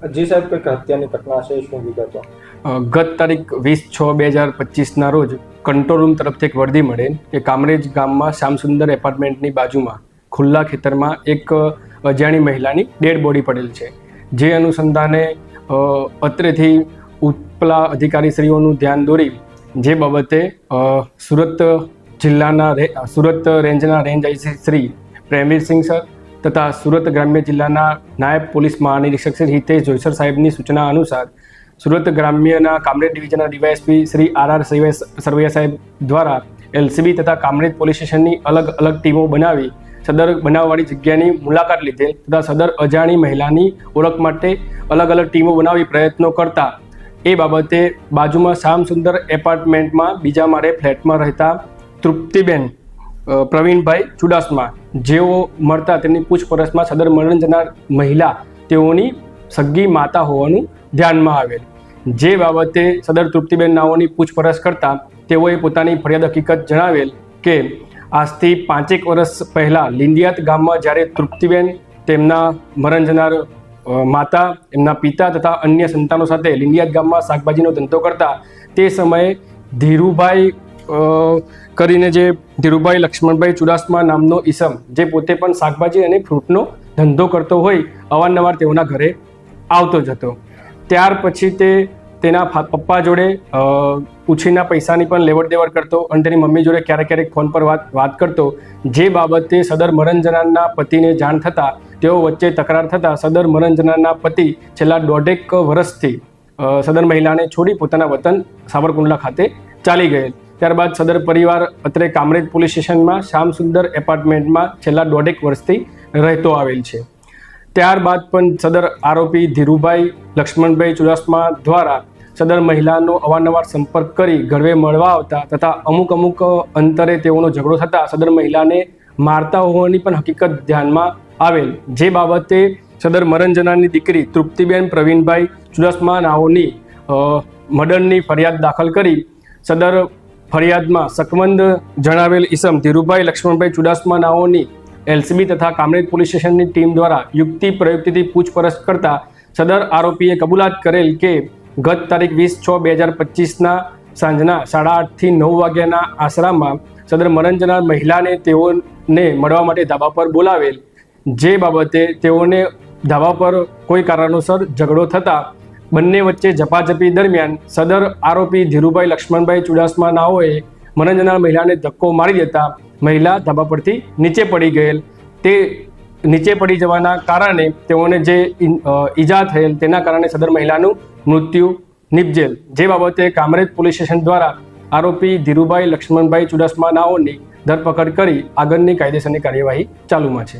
જી સાહેબ, કંઈક હત્યાની ઘટના છે, શું વિગતો? ગત તારીખ 20/6/2025ના રોજ કંટ્રોલ રૂમ તરફથી એક વર્દી મળેલ કે કામરેજ ગામમાં શ્યામસુંદર એપાર્ટમેન્ટની બાજુમાં ખુલ્લા ખેતરમાં એક અજાણી મહિલાની ડેડ બોડી પડેલ છે. જે અનુસંધાને અત્રેથી ઉપલા અધિકારીશ્રીઓનું ધ્યાન દોરી જે બાબતે સુરત રેન્જના range IC Shri Premvirsinh sir તથા સુરત ગ્રામ્ય જિલ્લાના નાયબ પોલીસ મહાનિરીક્ષક શ્રી હિતેશ જોઈસર સાહેબની સૂચના અનુસાર સુરત ગ્રામ્યના કામરેજ ડિવિઝનના ડીવાયએસપી શ્રી આર સરવૈયા સાહેબ દ્વારા એલસીબી તથા કામરેજ પોલીસ સ્ટેશનની અલગ અલગ ટીમો બનાવી સદર બનાવવાળી જગ્યાની મુલાકાત લીધેલ તથા સદર અજાણી મહિલાની ઓળખ માટે અલગ અલગ ટીમો બનાવી પ્રયત્નો કરતા એ બાબતે બાજુમાં શ્યામસુંદર એપાર્ટમેન્ટમાં બીજા માળે ફ્લેટમાં રહેતા તૃપ્તિબેન પ્રવીણભાઈ ચુડાસમા જેઓ મળતા તેમની પૂછપરછમાં સદર મરણ જનાર મહિલા તેઓની સગી માતા હોવાનું ધ્યાનમાં આવેલ. જે બાબતે સદર તૃપ્તિબેન નાઓની પૂછપરછ કરતા તેઓએ પોતાની ફરિયાદ હકીકત જણાવેલ કે આજથી 5 વર્ષ પહેલાં લીંડિયાત ગામમાં જ્યારે તૃપ્તિબેન તેમના મરણ જનાર માતા, એમના પિતા તથા અન્ય સંતાનો સાથે લીંડિયાત ગામમાં શાકભાજીનો ધંધો કરતા તે સમયે ધીરુભાઈ કરીને જે ધીરુભાઈ લક્ષ્મણભાઈ ચુડાસમા નામનો ઈસમ જે પોતે પણ શાકભાજી અને ફ્રૂટનો ધંધો કરતો હોય અવારનવાર તેઓના ઘરે આવતો જ હતો. ત્યાર પછી તે તેના પપ્પા જોડે ઉછીના પૈસાની પણ લેવડ દેવડ કરતો અને તેની મમ્મી જોડે ક્યારેક ક્યારેક ફોન પર વાત કરતો. જે બાબતે સદર મરણ જનારના પતિને જાણ થતાં તેઓ વચ્ચે તકરાર થતાં સદર મરણ જનારના પતિ છેલ્લા 1.5 વર્ષથી સદર મહિલાને છોડી પોતાના વતન સાવરકુંડલા ખાતે ચાલી ગયેલ. ત્યારબાદ સદર પરિવાર અત્રે કામરેજ પોલીસ સ્ટેશનમાં શ્યામસુંદર એપાર્ટમેન્ટમાં છેલ્લા 1.5 વર્ષથી રહેતો આવેલ છે. ત્યારબાદ પણ સદર આરોપી ધીરુભાઈ લક્ષ્મણભાઈ ચુડાસમા દ્વારા સદર મહિલાનો અવારનવાર સંપર્ક કરી ઘરે મળવા આવતા તથા અમુક અંતરે તેઓનો ઝઘડો થતાં સદર મહિલાને મારતા હોવાની પણ હકીકત ધ્યાનમાં આવેલ. જે બાબતે સદર મરણ જનારની દીકરી તૃપ્તિબેન પ્રવીણભાઈ ચુડાસમા નાઓની મર્ડરની ફરિયાદ દાખલ કરી સદર ફરિયાદમાં શકમંદ જણાવેલ ઈસમ ધીરુભાઈ લક્ષ્મણભાઈ ચુડાસમા નાઓની એલસીબી તથા કામરેજ પોલીસ સ્ટેશનની ટીમ દ્વારા યુક્તિ પ્રયુક્તિથી પૂછપરછ કરતા સદર આરોપીએ કબૂલાત કરેલ કે ગત તારીખ 20/6/2025ના સાંજના 8:30 થી 9 વાગ્યાના આશરામાં સદર મરણ જનાર મહિલાને તેઓને મળવા માટે ધાબા પર બોલાવેલ. જે બાબતે તેઓને ધાબા પર કોઈ કારણોસર ઝઘડો થતાં બંને વચ્ચે ઝપાઝપી દરમિયાન સદર આરોપી ધીરુભાઈ લક્ષ્મણભાઈ ચુડાસમા નાઓએ મરણ જનાર મહિલાને ધક્કો મારી દેતા મહિલા ધાબા પરથી નીચે પડી ગયેલ. તે નીચે પડી જવાના કારણે તેઓને જે ઈજા થયેલ તેના કારણે સદર મહિલાનું મૃત્યુ નિપજેલ. જે બાબતે કામરેજ પોલીસ સ્ટેશન દ્વારા આરોપી ધીરુભાઈ લક્ષ્મણભાઈ ચુડાસમા નાઓની ધરપકડ કરી આગળની કાયદેસરની કાર્યવાહી ચાલુમાં છે.